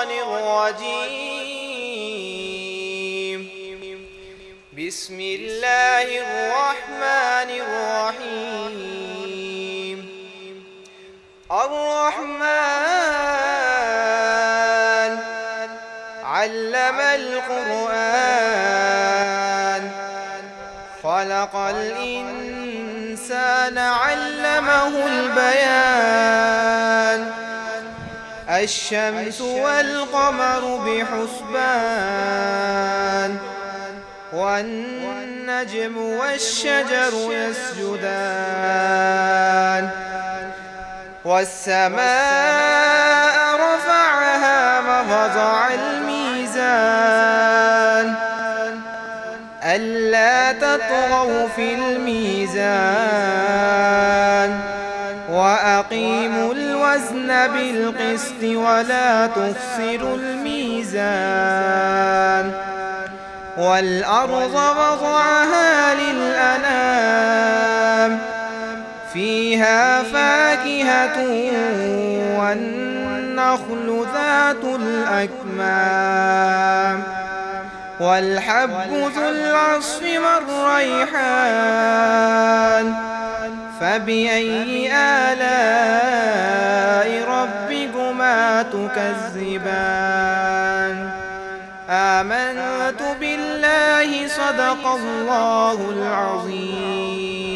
الشيطان الرجيم. بسم الله الرحمن الرحيم. الرحمن علم القرآن خلق الإنسان علمه البيان. الشمس والقمر بحسبان والنجم والشجر يسجدان. والسماء رفعها ووضع الميزان ألا تطغوا في الميزان وأقيموا الوزن بالقسط ولا تخسروا الميزان. والأرض وضعها للأنام فيها فاكهة والنخل ذات الأكمام والحب ذو العصف والريحان. فبأي آلاء ربكما تكذبان. آمنت بالله صدق الله العظيم.